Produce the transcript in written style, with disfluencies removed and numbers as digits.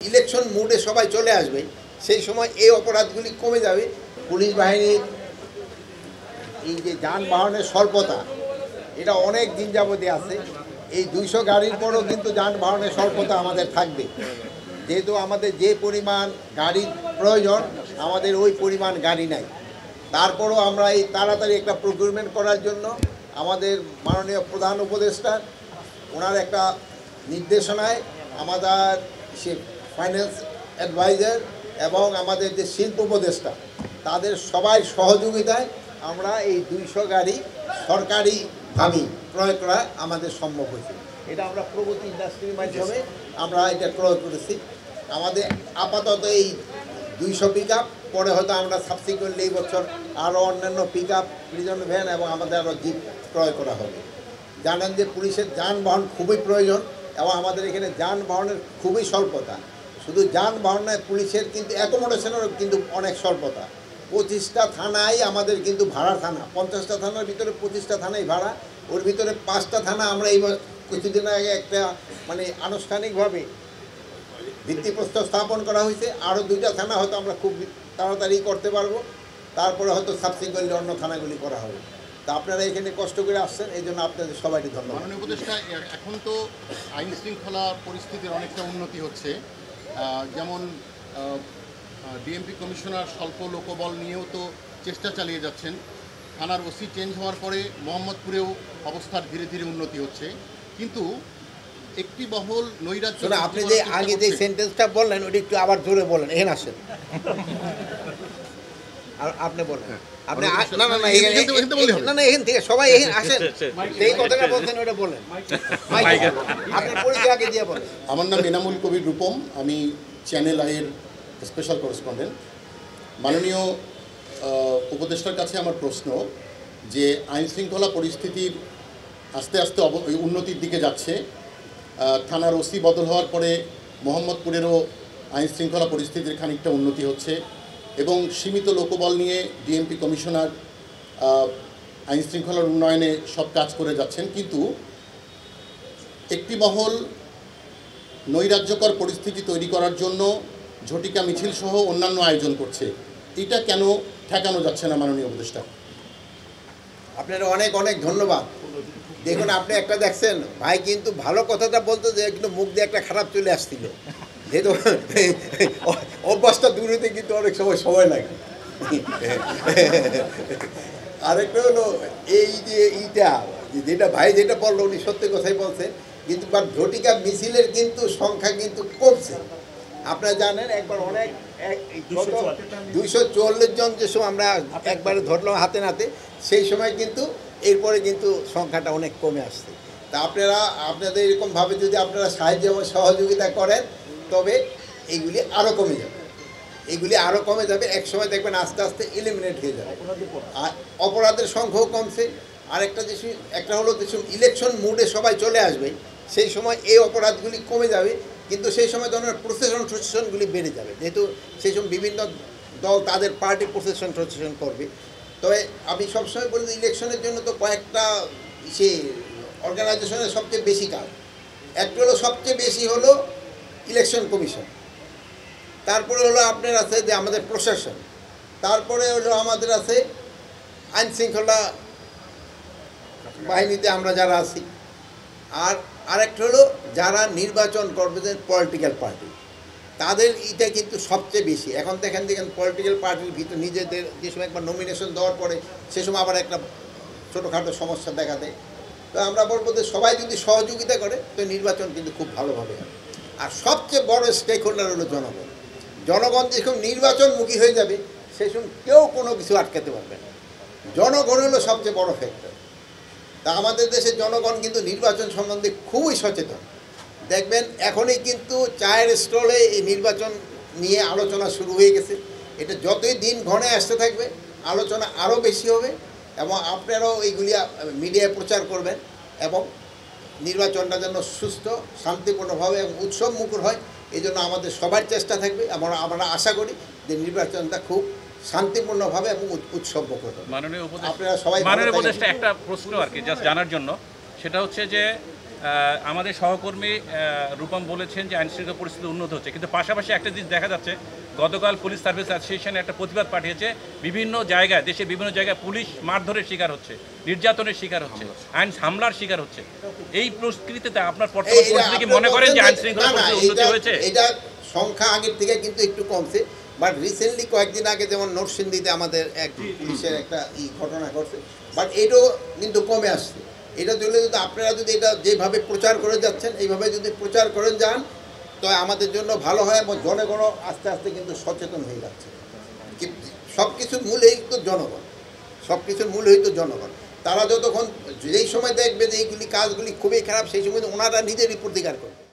Election মুডে সবাই চলে আসবে, সেই সময় এই অপরাধগুলি কমে যাবে। পুলিশ বাহিনীর এই যে যানবাহনের স্বল্পতা, এটা অনেক দিন যাবতীয় আছে। এই 200 গাড়ির পরও কিন্তু যানবাহনের স্বল্পতা আমাদের থাকবে, যেহেতু আমাদের যে পরিমাণ গাড়ির প্রয়োজন আমাদের ওই পরিমাণ গাড়ি নাই। তারপরও আমরা এই তাড়াতাড়ি একটা প্রকিউরমেন্ট করার জন্য আমাদের মাননীয় প্রধান উপদেষ্টা ওনার একটা নির্দেশনায় আমাদের সে ফাইন্যান্স অ্যাডভাইজার এবং আমাদের যে শিল্প উপদেষ্টা তাদের সবাই সহযোগিতায় আমরা এই 200 গাড়ি সরকারিভাবে ক্রয় করা আমাদের সম্ভব হয়েছে। এটা আমরা প্রগতি ইন্ডাস্ট্রির মাধ্যমে আমরা এটা ক্রয় করেছি। আমাদের আপাতত এই 200 পিক আপ, পরে হয়তো আমরা সাবসিকুয়েন্টলি এই বছর আরও অন্যান্য পিক আপ, প্রিজন ভ্যান এবং আমাদের আরও জিপ ক্রয় করা হবে। জানেন যে পুলিশের যানবাহন খুবই প্রয়োজন এবং আমাদের এখানে যানবাহনের খুবই স্বল্পতা। শুধু যানবাহন নয়, পুলিশের কিন্তু অ্যাকোমোডেশনেরও কিন্তু অনেক স্বল্পতা। 25টা থানায় আমাদের কিন্তু ভাড়া থানা, 50টা থানার ভিতরে 25টা থানাই ভাড়া, ওর ভিতরে 5টা থানা আমরা এই কিছুদিন আগে একটা মানে আনুষ্ঠানিকভাবে ভিত্তিপ্রস্তর স্থাপন করা হয়েছে। আরও 2টা থানা হয়তো আমরা খুব তাড়াতাড়ি করতে পারবো, তারপরে হয়তো সাবসিকুয়েন্টলি অন্য থানাগুলি করা হবে। তা আপনারা এখানে কষ্ট করে আসছেন, এই জন্য আপনাদের সবাইকে ধন্যবাদ। মাননীয় উপদেষ্টা, এখন তো আইন শৃঙ্খলা পরিস্থিতির অনেকটা উন্নতি হচ্ছে, যেমন ডিএমপি কমিশনার স্বল্প লোকবল নিয়েও তো চেষ্টা চালিয়ে যাচ্ছেন। থানার ওসি চেঞ্জ হওয়ার পরে মোহাম্মদপুরেও অবস্থার ধীরে ধীরে উন্নতি হচ্ছে, কিন্তু একটি বহল নৈরাজ্য। আপনি যে আগে যে সেন্টেন্সটা বললেন ওটা একটু আবার জোরে বলেন, এখানে আসেন। আর আপনি বলেন, আপনি এখান থেকে সবাই এখানে আসেন, সেই কথাটা বলছেন ওটা বলেন। আপনার পরিচয় আগে দিয়ে বলেন। আমার নাম এনামুল কবির রূপম, আমি চ্যানেল আইয়ের স্পেশাল করেসপন্ডেন্ট। মাননীয় উপদেষ্টার কাছে আমার প্রশ্ন যে আইন শৃঙ্খলা পরিস্থিতির আস্তে আস্তে উন্নতির দিকে যাচ্ছে। থানার ওসি বদল হওয়ার পরে মোহাম্মদপুরেরও আইন শৃঙ্খলা পরিস্থিতির খানিকটা উন্নতি হচ্ছে এবং সীমিত লোকবল নিয়ে ডিএমপি কমিশনার আইন শৃঙ্খলার উন্নয়নে সব কাজ করে যাচ্ছেন, কিন্তু একটি মহল নৈরাজ্যকর পরিস্থিতি তৈরি করার জন্য ঝটিকা মিছিল সহ অন্যান্য আয়োজন করছে। এটা কেন ঠেকানো যাচ্ছে না মাননীয় উপদেষ্টা? আপনার অনেক অনেক ধন্যবাদ। দেখুন, আপনি একটা দেখছেন ভাই কিন্তু ভালো কথাটা বলতো যে কিন্তু মুখ দিয়ে একটা খারাপ চলে আসছিল, যেহেতু অভ্যাসটা দূর হতে কিন্তু অনেক সময় লাগে। আরেকটা হলো এই যে এইটা যেটা ভাই যেটা বললো উনি সত্যি কথাই বলছেন, কিন্তু ঝটিকা মিছিলের কিন্তু সংখ্যা কিন্তু কমছে। আপনারা জানেন একবার অনেক 244 জন যে সময় আমরা একবারে ধরলাম হাতে নাতে, সেই সময় কিন্তু এরপরে কিন্তু সংখ্যাটা অনেক কমে আসছে। তা আপনাদের এরকমভাবে যদি আপনারা সাহায্য এবং সহযোগিতা করেন তবে এইগুলি আরও কমে যাবে, এক সময় দেখবেন আস্তে আস্তে এলিমিনেট হয়ে যাবে। আর অপরাধের সংখ্যাও কমছে। আর একটা হলো ইলেকশন মুডে সবাই চলে আসবে, সেই সময় এই অপরাধগুলি কমে যাবে, কিন্তু সেই সময় ধরনের প্রসেশনগুলি বেড়ে যাবে, যেহেতু সেই সময় বিভিন্ন দল তাদের পার্টি প্রসেশন করবে। তবে আমি সবসময় বলি ইলেকশনের জন্য তো কয়েকটা অর্গানাইজেশনের সবচেয়ে বেশি কাজ। একটা হলো সবচেয়ে বেশি হলো ইলেকশন কমিশন, তারপরে হলো আপনার আছে যে আমাদের প্রশাসন, তারপরে হলো আমাদের আছে আইন শৃঙ্খলা বাহিনীতে আমরা যারা আছি, আর আরেকটা হলো যারা নির্বাচন করবে যে পলিটিক্যাল পার্টি, তাদের এটা কিন্তু সবচেয়ে বেশি। এখন দেখেন পলিটিক্যাল পার্টির ভিতরে নিজেদের যে সময় একবার নমিনেশন দেওয়ার পরে সে সময় আবার একটা ছোটোখাটো সমস্যা দেখা দেয়। তো আমরা বলবো যে সবাই যদি সহযোগিতা করে তো নির্বাচন কিন্তু খুব ভালোভাবে হবে। আর সবচেয়ে বড় স্টেক হোল্ডার হলো জনগণ। জনগণ যখন নির্বাচনমুখী হয়ে যাবে সেই সময় কেউ কোনো কিছু আটকাতে পারবে না। জনগণ হলো সবচেয়ে বড় ফ্যাক্টর। তা আমাদের দেশের জনগণ কিন্তু নির্বাচন সম্বন্ধে খুবই সচেতন। দেখবেন এখনই কিন্তু চায়ের স্টলে এই নির্বাচন নিয়ে আলোচনা শুরু হয়ে গেছে। এটা যতই দিন ঘনে আসতে থাকবে আলোচনা আরও বেশি হবে এবং আপনারাও এইগুলি মিডিয়ায় প্রচার করবেন এবং নির্বাচনটা যেন সুস্থ, শান্তিপূর্ণভাবে এবং উৎসব মুখর হয়, এই জন্য আমাদের সবার চেষ্টা থাকবে। আমরা আশা করি যে নির্বাচনটা খুব শান্তিপূর্ণভাবে এবং উৎসব মুখর হবে। মাননীয় উপদেষ্টা একটা প্রশ্ন আর কি জাস্ট জানার জন্য, সেটা হচ্ছে যে আমাদের সহকর্মী রূপম বলেছেন যে আইনশৃঙ্খলা পরিস্থিতি উন্নত হচ্ছে, কিন্তু পাশাপাশি একটা জিনিস দেখা যাচ্ছে, গতকাল পুলিশ সার্ভিস অ্যাসোসিয়েশন একটা প্রতিবাদ পাঠিয়েছে, বিভিন্ন জায়গায়, দেশের বিভিন্ন জায়গায় পুলিশ মারধরের শিকার হচ্ছে, নির্যাতনের শিকার হচ্ছে, আইন হামলার শিকার হচ্ছে। এই পরিস্থিতিতে আপনার বর্তমান পরিস্থিতি কি মনে করেন যে আইনশৃঙ্খলা পরিস্থিতি উন্নতি হয়েছে? এটা সংখ্যা আগের থেকে কিন্তু একটু কমছে, বাট রিসেন্টলি কয়েকদিন আগে যেমন নরসিংদীতে আমাদের এক পুলিশের একটা ঘটনা ঘটছে, বাট এটাও কিন্তু কমে আসছে। এটা চলে যদি আপনারা যদি এটা যেভাবে প্রচার করে যাচ্ছেন এইভাবে যদি প্রচার করে যান তো আমাদের জন্য ভালো হয়, এবং জনগণও আস্তে আস্তে কিন্তু সচেতন হয়ে যাচ্ছে। সব কিছুর মূলেই তো জনগণ, সব কিছুর মূলেই তো জনগণ। তারা যতক্ষণ যেই সময় দেখবে যে এইগুলি কাজগুলি খুবই খারাপ, সেই সময় ওনারা নিজেরই প্রতিকার করবে।